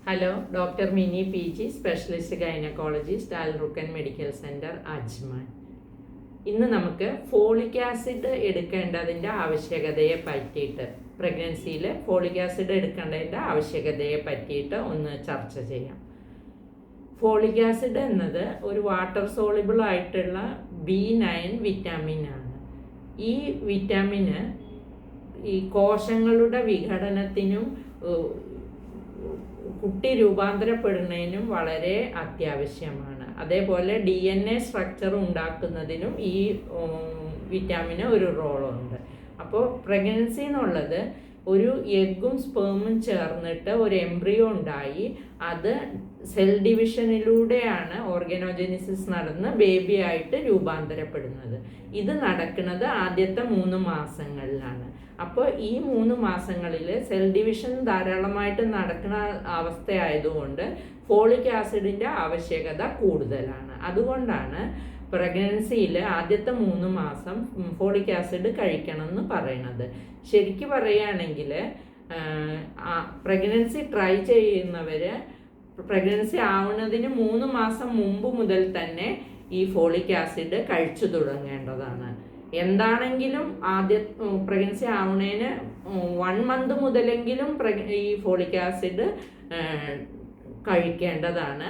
Hello, doctor Mini PG, specialist gynaecologist, Al Rukkan medical centre, Ajman. ഇന്ന് നമുക്ക് folic acid എടുക്കേണ്ടതിൻ്റെ ആവശ്യകതയെ പറ്റിയിട്ട്, പ്രഗ്നൻസിയിൽ ഫോളിക് ആസിഡ് എടുക്കേണ്ടതിൻ്റെ ആവശ്യകതയെ പറ്റിയിട്ട് ഒന്ന് ചർച്ച ചെയ്യാം. ഫോളിക് ആസിഡ് എന്നത് ഒരു വാട്ടർ സോളിബിൾ ആയിട്ടുള്ള B9 വിറ്റാമിൻ ആണ്. ഈ വിറ്റാമിന് ഈ കോശങ്ങളുടെ വിഘടനത്തിനും കുട്ടി രൂപാന്തരപ്പെടുന്നതിനും വളരെ അത്യാവശ്യമാണ്. അതേപോലെ DNA സ്ട്രക്ചർ ഉണ്ടാക്കുന്നതിനും ഈ വിറ്റാമിന് ഒരു റോളുണ്ട്. അപ്പോൾ പ്രഗ്നൻസി എന്നുള്ളത് ഒരു എഗ്ഗും സ്പേമും ചേർന്നിട്ട് ഒരു എംബ്രിയോ ഉണ്ടായി, അത് സെൽ ഡിവിഷനിലൂടെയാണ് ഓർഗനോജനിസിസ് നടന്ന് ബേബി ആയിട്ട് രൂപാന്തരപ്പെടുന്നത്. ഇത് നടക്കുന്നത് ആദ്യത്തെ 3 മാസങ്ങളിലാണ്. അപ്പോൾ ഈ 3 മാസങ്ങളിൽ സെൽ ഡിവിഷൻ ധാരാളമായിട്ട് നടക്കുന്ന അവസ്ഥയായതുകൊണ്ട് ഫോളിക് ആസിഡിൻ്റെ ആവശ്യകത കൂടുതലാണ്. അതുകൊണ്ടാണ് പ്രഗ്നൻസിയിൽ ആദ്യത്തെ 3 മാസം ഫോളിക് ആസിഡ് കഴിക്കണം എന്ന് പറയുന്നത്. ശരിക്കും പറയുകയാണെങ്കിൽ പ്രഗ്നൻസി ട്രൈ ചെയ്യുന്നവർ പ്രഗ്നൻസി ആവുന്നതിന് 3 മാസം മുമ്പ് മുതൽ തന്നെ ഈ ഫോളിക് ആസിഡ് കഴിച്ചു തുടങ്ങേണ്ടതാണ്. എന്താണെങ്കിലും പ്രഗ്നൻസി ആവുന്നതിന് 1 മന്ത് മുതലെങ്കിലും ഈ ഫോളിക് ആസിഡ് കഴിക്കേണ്ടതാണ്.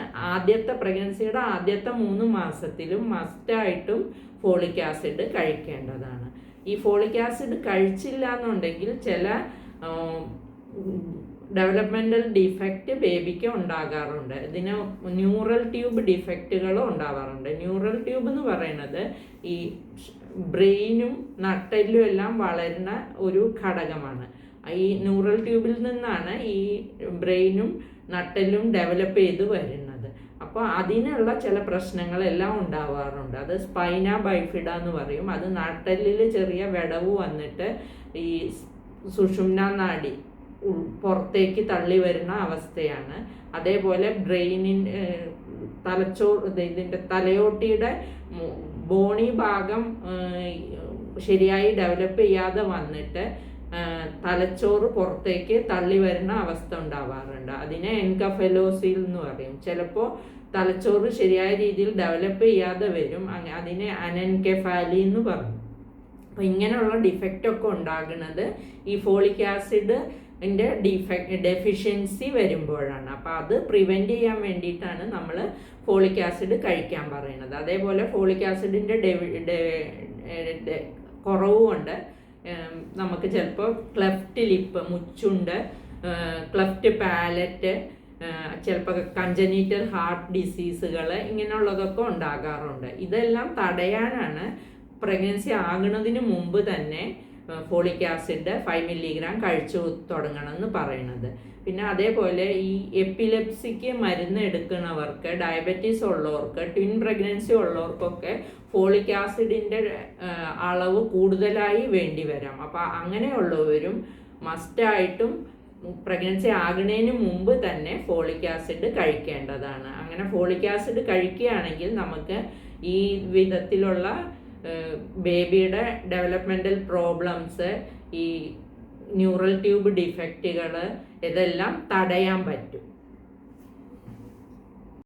പ്രഗ്നൻസിയുടെ ആദ്യത്തെ 3 മാസത്തിലും മസ്റ്റായിട്ടും ഫോളിക് ആസിഡ് കഴിക്കേണ്ടതാണ്. ഈ ഫോളിക് ആസിഡ് കഴിച്ചില്ല എന്നുണ്ടെങ്കിൽ ചില ഡെവലപ്മെൻ്റൽ ഡിഫക്റ്റ് ബേബിക്ക് ഉണ്ടാകാറുണ്ട്. ഇതിന് ന്യൂറൽ ട്യൂബ് ഡിഫക്റ്റുകളും ഉണ്ടാവാറുണ്ട്. ന്യൂറൽ ട്യൂബ് എന്ന് പറയുന്നത് ഈ ബ്രെയിനും നട്ടെല്ലും എല്ലാം വളരുന്ന ഒരു ഘടകമാണ്. ഈ ന്യൂറൽ ട്യൂബിൽ നിന്നാണ് ഈ ബ്രെയിനും നട്ടെല്ലും ഡെവലപ്പ് ചെയ്ത് വരുന്നത്. അപ്പോൾ അതിനുള്ള ചില പ്രശ്നങ്ങളെല്ലാം ഉണ്ടാവാറുണ്ട്. അത് സ്പൈന ബൈഫിഡ എന്ന് പറയും. അത് നട്ടെല്ലിൽ ചെറിയ വിടവ് വന്നിട്ട് ഈ സുഷുമ്ന നാഡി പുറത്തേക്ക് തള്ളി വരുന്ന അവസ്ഥയാണ്. അതേപോലെ ഇതിൻ്റെ തലയോട്ടിയുടെ ബോണി ഭാഗം ശരിയായി ഡെവലപ്പ് ചെയ്യാതെ വന്നിട്ട് തലച്ചോറ് പുറത്തേക്ക് തള്ളി വരുന്ന അവസ്ഥ ഉണ്ടാവാറുണ്ട്. അതിനെ എൻകഫലോസിൽ എന്ന് പറയും. ചിലപ്പോൾ തലച്ചോറ് ശരിയായ രീതിയിൽ ഡെവലപ്പ് ചെയ്യാതെ വരും. അതിനെ അനൻകെഫാലി എന്ന് പറയും. അപ്പോൾ ഇങ്ങനെയുള്ള ഡിഫക്റ്റൊക്കെ ഉണ്ടാകുന്നത് ഈ ഫോളിക് ആസിഡിൻ്റെ ഡെഫിഷ്യൻസി വരുമ്പോഴാണ്. അപ്പോൾ അത് പ്രിവെൻറ്റ് ചെയ്യാൻ വേണ്ടിയിട്ടാണ് നമ്മൾ ഫോളിക് ആസിഡ് കഴിക്കാൻ പറയുന്നത്. അതേപോലെ ഫോളിക് ആസിഡിൻ്റെ കുറവുകൊണ്ട് നമുക്ക് ചിലപ്പോൾ ക്ലെഫ്റ്റ് ലിപ്പ്, മുച്ചുണ്ട്, ക്ലെഫ്റ്റ് പാലറ്റ്, ചിലപ്പോൾ കൺജനീറ്റൽ ഹാർട്ട് ഡിസീസുകൾ, ഇങ്ങനെയുള്ളതൊക്കെ ഉണ്ടാകാറുണ്ട്. ഇതെല്ലാം തടയാനാണ് പ്രഗ്നൻസി ആകുന്നതിന് മുമ്പ് തന്നെ ഫോളിക് ആസിഡ് 5 മില്ലിഗ്രാം കഴിച്ചു തുടങ്ങണമെന്ന് പറയുന്നത്. പിന്നെ അതേപോലെ ഈ എപ്പിലെപ്സിക്ക് മരുന്ന് എടുക്കുന്നവർക്ക്, ഡയബറ്റീസ് ഉള്ളവർക്ക്, ട്വിൻ പ്രഗ്നൻസി ഉള്ളവർക്കൊക്കെ ഫോളിക് ആസിഡിൻ്റെ അളവ് കൂടുതലായി വേണ്ടി വരാം. അപ്പോൾ അങ്ങനെയുള്ളവരും മസ്റ്റായിട്ടും പ്രഗ്നൻസി ആകുന്നതിന് മുമ്പ് തന്നെ ഫോളിക് ആസിഡ് കഴിക്കേണ്ടതാണ്. അങ്ങനെ ഫോളിക് ആസിഡ് കഴിക്കുകയാണെങ്കിൽ നമുക്ക് ഈ വിധത്തിലുള്ള ബേബിയുടെ ഡെവലപ്മെൻ്റൽ പ്രോബ്ലംസ്, ഈ ന്യൂറൽ ട്യൂബ് ഡിഫക്റ്റുകൾ, ഇതെല്ലാം തടയാൻ പറ്റും.